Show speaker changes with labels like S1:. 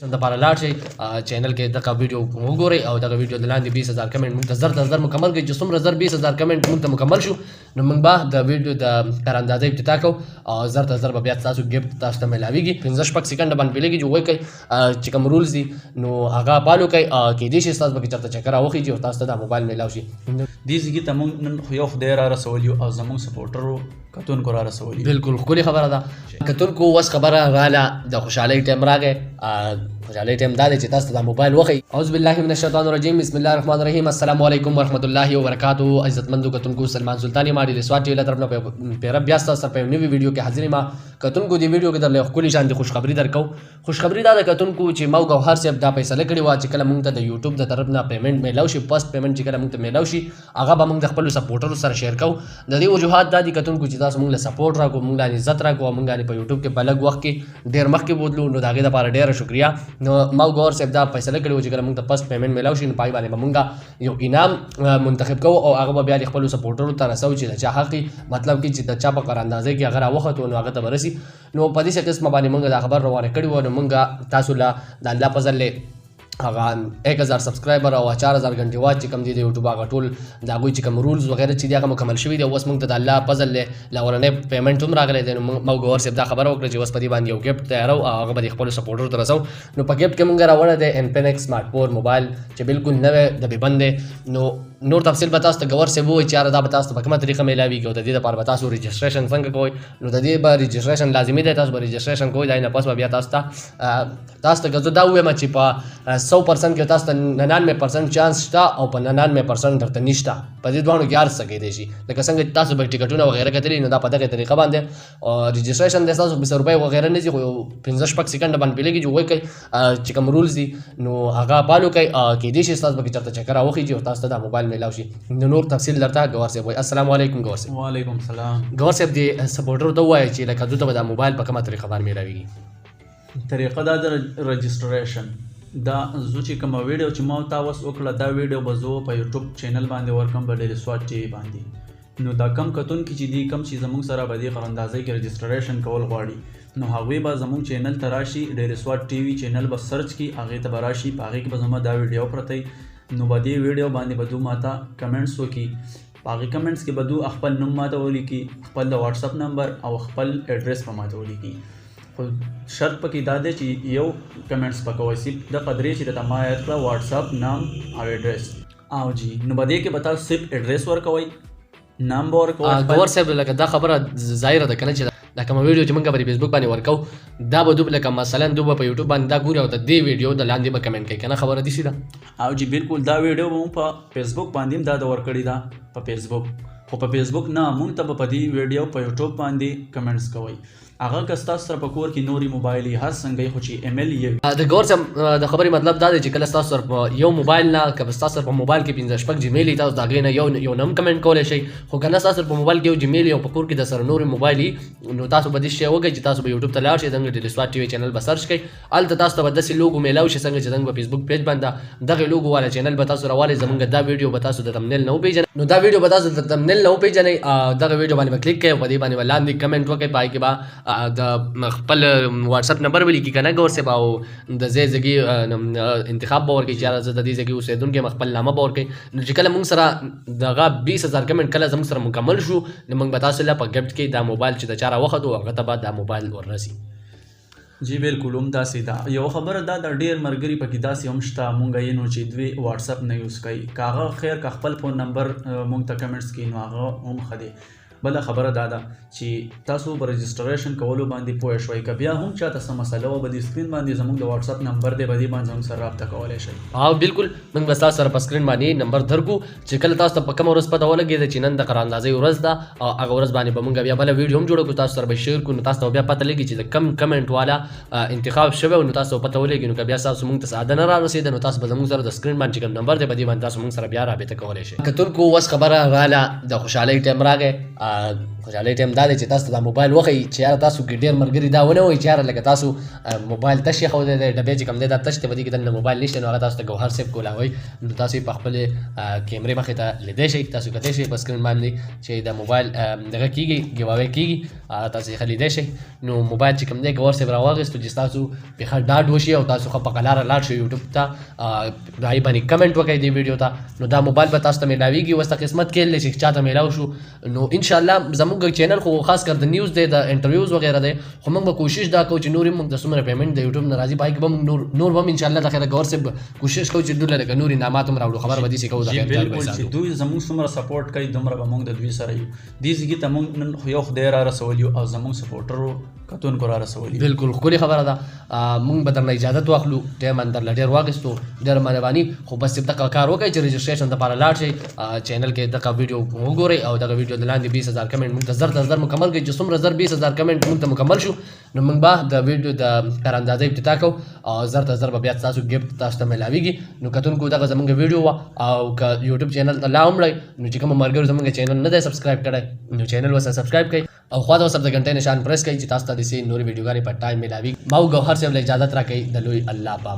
S1: د پاره لاړ شئ چینل کې دغه ویډیو وګورئ او دغه ویډیو د لاندې 20000 کمنټ موږ ته زر مکمل کړئ چې څومره زر 20000 کمنټ موږ ته مکمل شو نو موږ به د ویډیو د کاراندازۍ افتتاح کوو او زر به بیا تاسو ګفت تاسو ته ملاویږي 15 شپږ سکند باندې پیلېږي چې وایي کوي چې کوم رولز دي نو هغه فالو کوئ کېدای شي ستاسو به چېرته چکر راوخیږي او تاسو ته د موبایل میلاو شي
S2: دې ځای ته موږ نن خو یو خدای را رسولی او زموږ سپورټرو کتونکو را رسولی
S1: بالکل ښکلې خبره ده کتونکو اوس خبره راله د خوشحالۍ ټایم راغی خوشحالۍ ټایم دا دی چې تاسو ته دا موبایل وښیي اعوذ بالله من الشیطان الرجیم بسم الله الرحمن الرحیم السلام علیکم ورحمۃ الله وبرکاتہ عزتمندو کتونکو سلمان سلطانی ما ډیلی سوات ټي وی له طرف نه پیره بیا ستاسو سره په یو نوي ویډیو کې حاضر یم کتونکو دې ویډیو کې درله ښکلې شانتې خوشخبري درکو خوشخبري دا ده کتونکو چې ما ګوهر صاحب دا فیصله کړې وه چې کله موږ ته د یوټیوب د طرف نه پیمنټ میلاو شي فسټ پیمنټ چې کله موږ ته میلاو شي هغه به موږ د خپلو سپورټرو سره شیر کوو د دې وجوهات دا دي کتونکو چې تاسو موږ له سپورټ راکړو موږ له عزت راکړو موږ په یوټیوب کې په لږ وخت کې ډېر مخکې بوتلو نو د هغې دپاره ډېره شکریه نو ما ګوهر صاحب دا فیصله کړې وه چې کله موږ ته فسټ پیمنټ میلاو شي نو په هغې باندې به موږ یو انعام منتخب کوو او هغه به بیا د خپلو سپورټرو ته رسوو چې د چا حق مطلب کې چې د چا په قراندازۍ کې هغه راوختو نو هغه ته به رسي نو په دې قسمه باندې موږ دا خبر روانه کړې وه نو موږ تاسو له د الله فضل هغه 1000 سبسکرایبر او 4000 غنټې واچ چې کوم دي د یوټیوب هغه ټول د هغوی چې کوم رولز وغیره چې دي هغه مکمل شوي دي اوس موږ ته د الله فضل له اولنۍ پیمنټ هم راغلی دی نو موږ ګوهر صاحب دا خبره وکړه چې اوس په دې باندې یو ګفټ تیارو او هغه به د خپلو سپورټرو ته رسوو نو په ګفټ کې موږ راوړی دی انفینکس سمارټ 4 موبایل چې بالکل نوی د بیبند دی نو نور تفصیل به تاسو ته ګوهر صاحب ووایي چې یاره دا به تاسو ته په کومه طریقه میلاویږي او د دې دپاره به تاسو رجسټریشن څنګه کوئ نو د دې به رجسټریشن لازمي دی تاسو به رجسټریشن کوئ د هغې نه پس به بیا تاسو ته که زه دا ووایم چې په 100% کې تاسو ته 99% چانس شته او په 99% درته نشته په دې دواړو کې هر څه کیدای شي لکه څنګه چې تاسو به ټکټونه وغیره کتلي نو دا په دغې طریقه باندې رجسټریشن دی ستاسو 20 روپۍ وغیره نه ځي خو 15 شپږ سکند باندې پیلېږي چې وایي کوي چې کوم رولز دي نو هغه فالو کوئ کیدای شي ستاسو به چېرته چکر راوخیږي او تاسو ته دا موبایل میلاو شي نور تفصیل درته ګوهر صاحب وایي السلام علیکم ګوهر صاحب
S2: وعلیکم السلام
S1: ګوهر صاحب دې سپورټرو ته ووایه چې لکه دوی ته به دا موبایل په کومه طریقه باندې میلاویږي
S2: طریقه دا د رجسټریشن دا زه چې کومه ویډیو چې ما تا اوس وکړه دا ویډیو به زه په یوټیوب چینل باندې ورکړم په ډیلی سوات ټي وي باندې نو دا کم کتونکي چې دي کم چې زموږ سره به دې قراندازۍ کې رجسټریشن کول غواړي نو هغوی به زموږ چینل ته راشي ډیلی سوات ټي وي چینل به سرچ کړي هغې ته به راشي په هغې کې به زما دا ویډیو پرته نو به دې ویډیو باندې به دو ماته کمنټس وکړي په هغې کمنټس کې به دو خپل نوم ماته ولیکي خپل د واټساپ نمبر او خپل ایډرس به ماته ولیکي خو شرط پکې دا دی چې یو کمنټس پکې وایي دغه درې چې درته ما یاد کړه واټساپ نام او ایډرس او جی نو به دې کې به تاسو صرف ایډرس ورکوئ نام به ورکوئ
S1: ګوهر صاحب لکه دا خبره ظاهره ده که نه چې دا کومه ویډیو چې موږ په فیسبوک باندې ورکو دا به دوی لکه مثلا دوی به په یوټیوب باندې دا ګوري او د دې ویډیو د لاندې به کمنټ کوي که نه خبره داسې ده
S2: او جی بالکل دا ویډیو به مو په فیسبوک باندې هم دا د ورکړې ده په فیسبوک خو په فیسبوک نه مونږ ته به په دې ویډیو په یوټیوب باندې کمنټس کوئ هغه که ستاسو سره په کور کې نورې موبایل یې هر څنګه یې خو چې ایمیل یې
S1: د ګوهر صاحب د خبرې مطلب دا دی چې کله ستاسو سره په یو موبایل نه که ستاسو سره په موبایل کې 15 شپږ جیمیل تاسو د هغې نه یو نه هم کمنټ کولی شئ خو که نه ستاسو سره په موبایل کې یو جیمیل او په کور کې د سره نورې موبایل نو تاسو به دې شی وکړئ چې تاسو به یوټیوب ته لاړ شئ څنګه ډیلی سوات ټي وي چینل به سرچ کړئ هلته تاسو ته به داسې لوګو میلاو شي څنګه چې څنګه په فیسبوک پیج باندې دغې لوګو والا چینل به تاسو راوالئ زموږ دا ویډیو به تاسو د تمنیل نه وپېژنئ نو دا ویډیو به تاسو د تمنیل نه وپېژنئ دغه ویډیو باندې به کلیک کړئ او په دې باندې به لاندې کمنټ وکړئ په هغې کې به د خپل واټساپ نمبر به لیکي که نه ګوهر صاحب او د ځای ځګي انتخاب به ورکړي چې یاره زه د دې ځګي اوسېدونکی یم خپل نامه به ورکړئ نو چې کله موږ سره دغه 20000 کمنټ کله زموږ سره مکمل شو نو موږ به تاسو له په ګفټ کې دا موبایل چې د چا راوختو هغه ته به دا موبایل وررسي
S2: جی بالکل هم داسې ده یو خبره دا د ډېر ملګري پکې داسې هم شته مونږ یې نو چې دوی واټساپ نه یوز کوي که هغه خیر که خپل فون نمبر مونږ ته کمنټس کوي نو هغه هم ښه دی بله خبره دا ده چې تاسو به رجسټریشن کولو باندې پوه شوئ که بیا هم چاته څه مسله وه به د سکرین باندې زموږ د واټساپ نمبر دی به دې باندې زموږ سره رابطه کولی شئ
S1: بالکل موږ به ستاسو سره په سکرین باندې نمبر درکو چې کله تاسو ته په کومه ورځ پته ولګېده چې نن د قراندازۍ ورځ ده او هغه ورځ باندې به موږ بیا بله ویډیو هم جوړه کړو تاسو سره به شیر کړو نو تاسو ته بیا پته لګي چې د کم کمنټ والا انتخاب شوی او نو تاسو ته پته ولګي نو که بیا ستاسو موږ ته ساده نه رارسېده نو تاسو به زموږ سره د سکرین باندې چې کوم نمبر دی په دې باندې تاسو موږ سره بیا رابطه کولی شئ کتونکو اوس خبره راله د خوشحالۍ ټایم راغی خوشحالۍ ټایم دا دی چې تاسو ته دا موبایل وښیي چې یاره تاسو کې ډېر ملګري دا ونه وایي چې یاره لکه تاسو موبایل تش ایښودی دی ډبې چې کوم دی دا تش دی په دې کې دننه موبایل نشته نو هغه تاسو ته ګوهر صاحب کولاوي نو تاسو یې په خپلې کیمرې مخې ته لیدی شئ تاسو کتلی شئ په سکرین باندې چې د موبایل دغه کېږي ګیواوی کېږي تاسو یې ښه لیدی شئ نو موبایل چې کوم دی ګوهر صاحب راواخېستو چې تاسو پې ښه ډاډ وشي او تاسو ښه په قلاره لاړ شئ یوټیوب ته هغې باندې کمنټ وکړئ دې ویډیو ته نو دا موبایل به تاسو ته میلاویږي اوس ته قسمت کیل دی چې چا ته میلاو شو نو انشاءالله زموږ چینل خو خاص کر د نیوز دی د انټرویوز وغیره دی خو موږ به کوشش دا کوو چې نور یې موږ د څومره پیمنټ د یوټیوب نه راځي په هغې کې به موږ نور به هم انشاءالله د خیر ګور صاحب کوشش کوو چې دوی له نور انعامات هم راوړو خبره به داسې کوو د خیر جال به
S2: بالکل چې
S1: ساتو
S2: دوی زموږ څومره سپورټ کوي دومره به موږ د دوی سره یو دې ځای ته موږ نن خو یو خدای را رسولی او زموږ سپورټرو کتونکو را رسولی
S1: بالکل ښکلې خبره ده موږ به درنه اجازت واخلو ټایم اندرله ډېر واخیستو ډېره مهرباني خو بس دغه کار وکړئ چې رجسټریشن دپاره لاړ شئ چینل کې دغه ویډیو وګورئ او دغه ویډیو د لاندې 20,000 کمنټ موږ ته زر مکمل کړئ چې څومره زر 20,000 کمنټ موږ ته مکمل شو نو موږ به د ویډیو د کاراندازۍ افتتاح کوو او زر به بیا ستاسو ګفټ تاسو ته میلاویږي نو کتونکو دغه زموږ ویډیو وه او که یوټیوب چینل ته لا هم وړئ نو چې کومو ملګرو زموږ چینل نه دی سبسکرایب کړی نو چینل ورسره سبسکرایب کړئ او خوا ته ورسره د غنټۍ نشان پرس کړئ چې تاسو ته داسې نورې ویډیوګانې په ټایم میلاویږي ما او ګوهر صاحب له اجازت راکوئ د لوی الله په امان